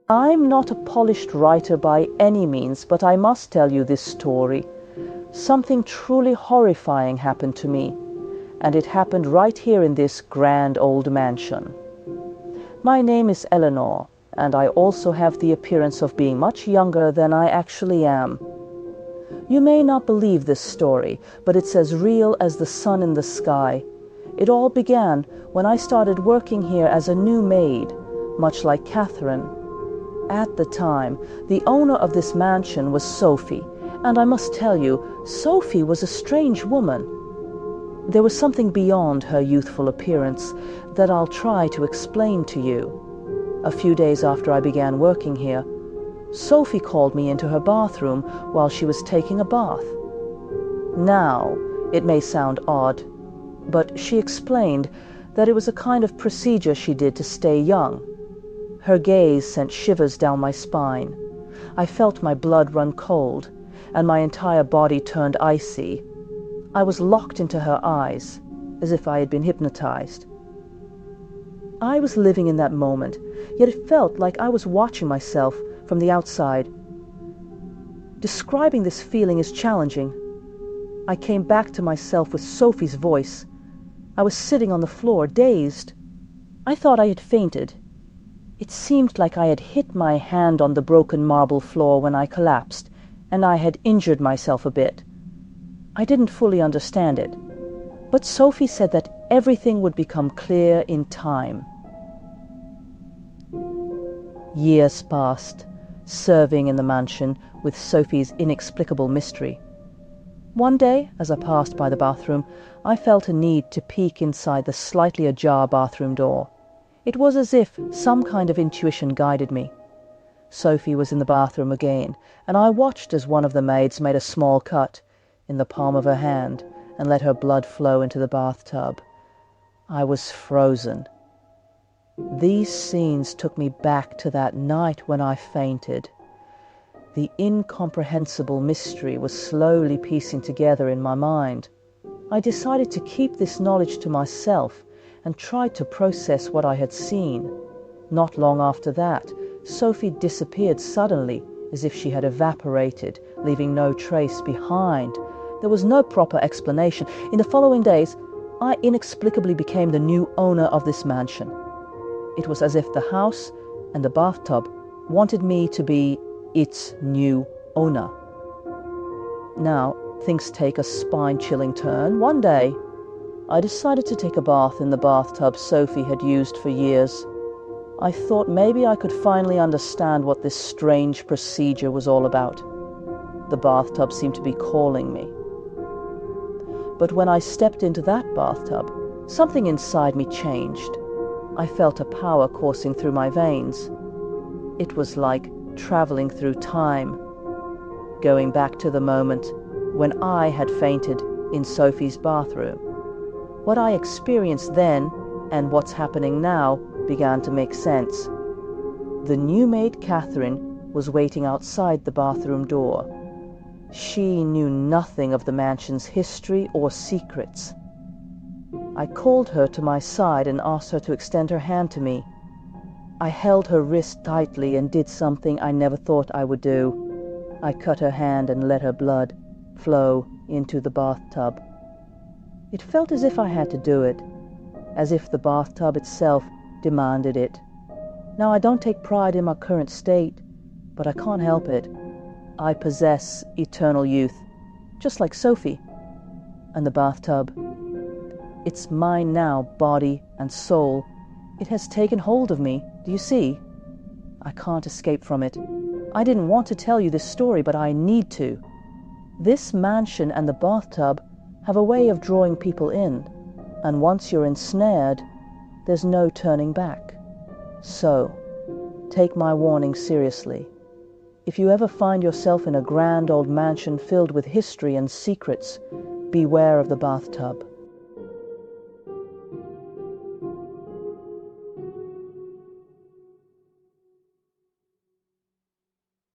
I'm not a polished writer by any means, but I must tell you this story. Something truly horrifying happened to me, and it happened right here in this grand old mansion. My name is Eleanor, and I also have the appearance of being much younger than I actually am. You may not believe this story, but it's as real as the sun in the sky. It all began when I started working here as a new maid, much like Catherine. At the time, the owner of this mansion was Sophie, and I must tell you, Sophie was a strange woman. There was something beyond her youthful appearance that I'll try to explain to you. A few days after I began working here, Sophie called me into her bathroom while she was taking a bath. Now, it may sound odd, but she explained that it was a kind of procedure she did to stay young. Her gaze sent shivers down my spine. I felt my blood run cold, and my entire body turned icy. I was locked into her eyes, as if I had been hypnotized. I was living in that moment, yet it felt like I was watching myself from the outside. Describing this feeling is challenging. I came back to myself with Sophie's voice. I was sitting on the floor, dazed. I thought I had fainted. It seemed like I had hit my hand on the broken marble floor when I collapsed, and I had injured myself a bit. I didn't fully understand it, but Sophie said that everything would become clear in time. Years passed, serving in the mansion with Sophie's inexplicable mystery. One day, as I passed by the bathroom, I felt a need to peek inside the slightly ajar bathroom door. It was as if some kind of intuition guided me. Sophie was in the bathroom again, and I watched as one of the maids made a small cut in the palm of her hand and let her blood flow into the bathtub. I was frozen. These scenes took me back to that night when I fainted. The incomprehensible mystery was slowly piecing together in my mind. I decided to keep this knowledge to myself and tried to process what I had seen. Not long after that, Sophie disappeared suddenly, as if she had evaporated, leaving no trace behind. There was no proper explanation. In the following days, I inexplicably became the new owner of this mansion. It was as if the house and the bathtub wanted me to be its new owner. Now, things take a spine-chilling turn. One day, I decided to take a bath in the bathtub Sophie had used for years. I thought maybe I could finally understand what this strange procedure was all about. The bathtub seemed to be calling me. But when I stepped into that bathtub, something inside me changed. I felt a power coursing through my veins. It was like traveling through time, going back to the moment when I had fainted in Sophie's bathroom. What I experienced then and what's happening now began to make sense. The new maid Catherine was waiting outside the bathroom door. She knew nothing of the mansion's history or secrets. I called her to my side and asked her to extend her hand to me. I held her wrist tightly and did something I never thought I would do. I cut her hand and let her blood flow into the bathtub. It felt as if I had to do it, as if the bathtub itself demanded it. Now, I don't take pride in my current state, but I can't help it. I possess eternal youth, just like Sophie. And the bathtub, it's mine now, body and soul. It has taken hold of me, do you see? I can't escape from it. I didn't want to tell you this story, but I need to. This mansion and the bathtub have a way of drawing people in, and once you're ensnared, there's no turning back. So, take my warning seriously. If you ever find yourself in a grand old mansion filled with history and secrets, beware of the bathtub.